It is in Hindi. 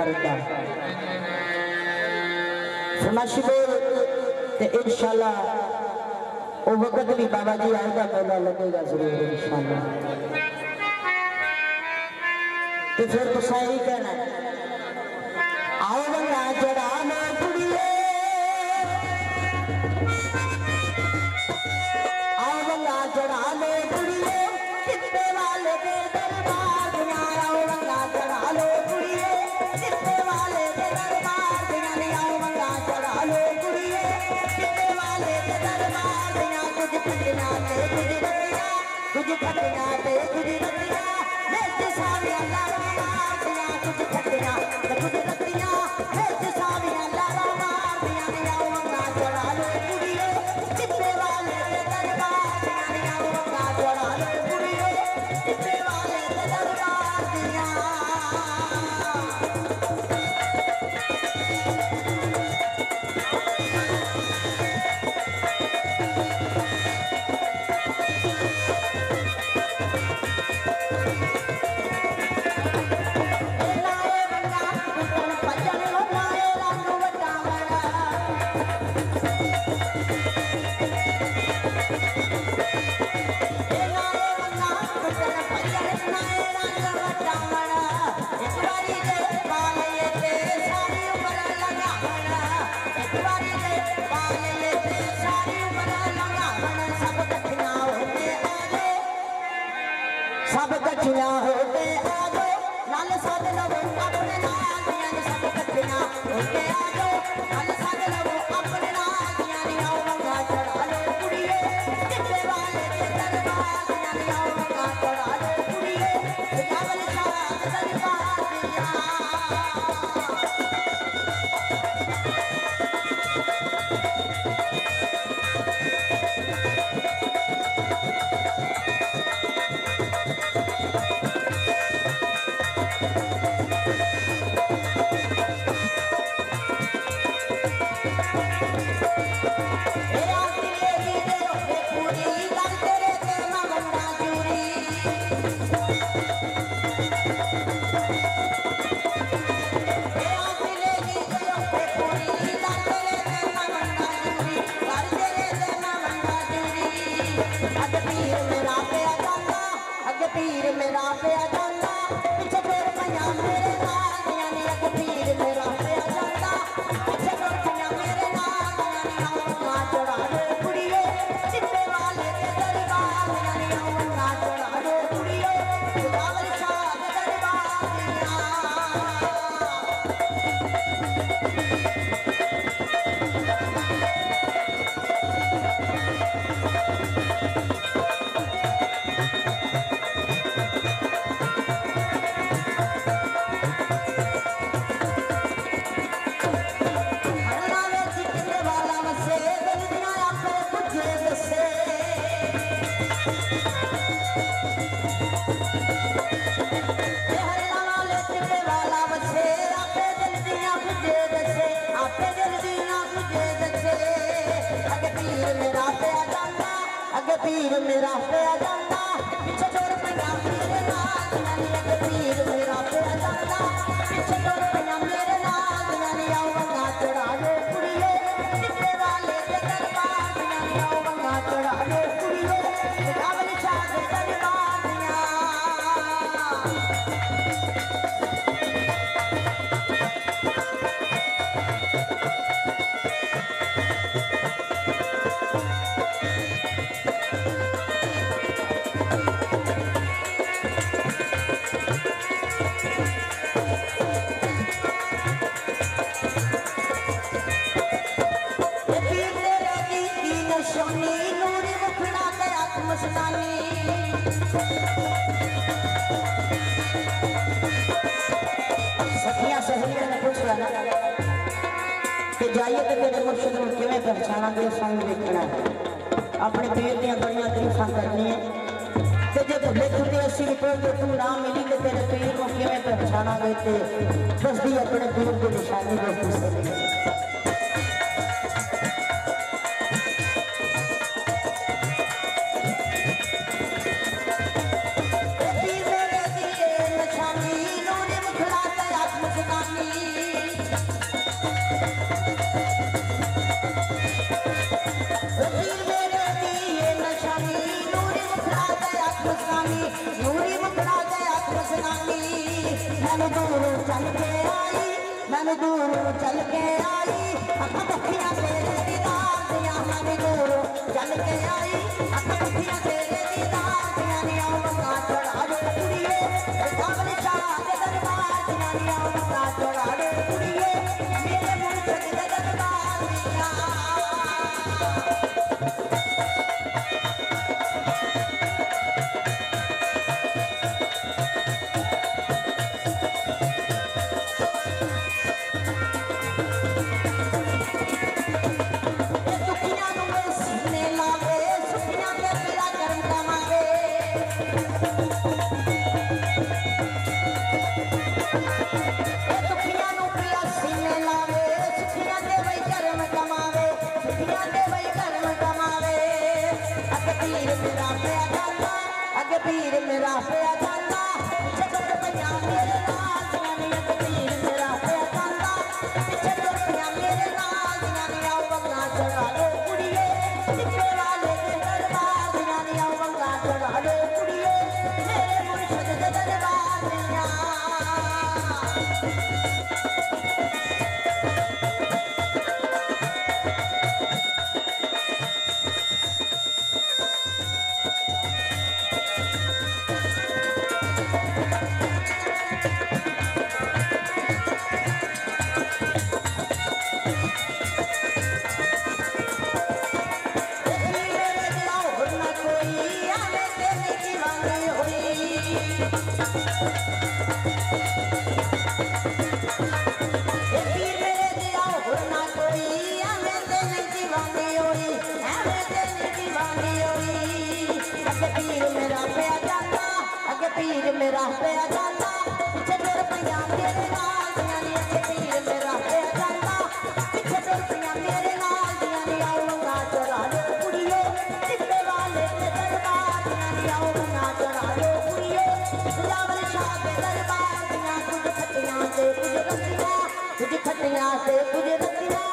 करता फरमाइश ते इंशाल्लाह वो वक्त भी बाबा जी आएगा मौला लगेगा जरूर इंशाल्लाह। तो फिर तो सही कहना आओ बंदा जड़ा में कुड़िए आओ बंदा जड़ा में कुड़िए कितने वाले के दरबार में आओ बंदा जड़ा लो कुड़िए कितने वाले के दरबार में आओ बंदा जड़ा लो कुड़िए कितने वाले के दरबार में कुछ फटना ते कुछ रतिया कुछ फटना ते कुछ रतिया मेरे सामने अल्लाह कुछ फटना ते कुछ रतिया मेरे सामने अल्लाह आओ बंदा जड़ा लो कुड़िए कितने वाले के दरबार में आओ बंदा जड़ा लो कुड़िए कितने वाले के दरबार दिया सब कठिना होते आ जाओ नाल साध लवो अपने नाल दियां सब कठिना होते आ जाओ नाल साध लवो अपने नाल दियां आओ बंदा चढ़ा लो कुड़िए कितने वाले के दरबार दियां आओ बंदा चढ़ा लो कुड़िए सजावल शाह दरबार दियां पीर मेरा पे आ जाता पीछे फिर मैया मेरे नाल यानी अग पीर मेरा पे आ जाता पीछे फिर मैया मेरे नाल यानी आओ ना चढ़ा लो कुड़िए चिट्टे वाले के दरबार यानी आओ ना चढ़ा लो कुड़िए सजावल शाह दरबार दिया पीर मेरा पे आ जाता पीछे छोड़ पैया मेरे नाल यानी अग पीर मेरा पे आ जाता पीछे छोड़ पैया मेरे नाल यानी आओ बंदा चढ़ा लो कुड़िए कितने वाले के दरबार यानी आओ बंदा चढ़ा लो कुड़िए सजावल शाह दरबार दिया सखियां सहेलियां ने पूछा ना कि जाइए तो तेरे मुर्शिद को किवें पहचाना दे संग देखना अपने पीर दी बड़ियां तारीफां करनी है ते जे भुले खुदे असी कोई तो तू ना मिली ते तेरे पीर को किवें पहचाना गए ते दसदी अपने पीर की निशानी दसदी सही पीर मेरे दिए निशानी नूर मुखड़ा ते आत्म सुनानी मैनू दूरों चल के आई, मैनू दूरों चल के आई, अखां बखियां तेरे दीदार दियां, मैनू दूरों चल के आई, अखां बखियां तेरे दीदार दियां, नी आओ वंगा चढ़ा दे कुड़िए, सावली शाह दे दरबार दियां, नी आओ वंगा चढ़ा दे कुड़िए, मेरे मुर्शद दे दरबार दियां। पीर मेरा पिया जांदा पिछे तुर पिया मेरे नाल दियां नी, पीर मेरा पिया जांदा पिछे तुर पिया मेरे नाल दियां नी, आओ वंगा चढ़ा लो कुड़िए, टिक्के वाले दे दरबार दियां नी, आओ वंगा चढ़ा लो कुड़िए, मेरे मुर्शद दे दरबार दियां। पीर मेरा पिया जांदा पिछे तुर पिया मेरे नाल दियां नी, पीर मेरा पिया जांदा पिछे तुर पिया मेरे नाल दियां नी, आओ वंगा चढ़ा लो कुड़िए, टिक्के वाले दे दरबार दियां नी, आओ वंगा चढ़ा लो कुड़िए, सावली शाह दे दरबार दियां, कुछ खट्टियां ते कुछ रत्तियां, कुछ खट्टियां ते कुछ रत्तियां।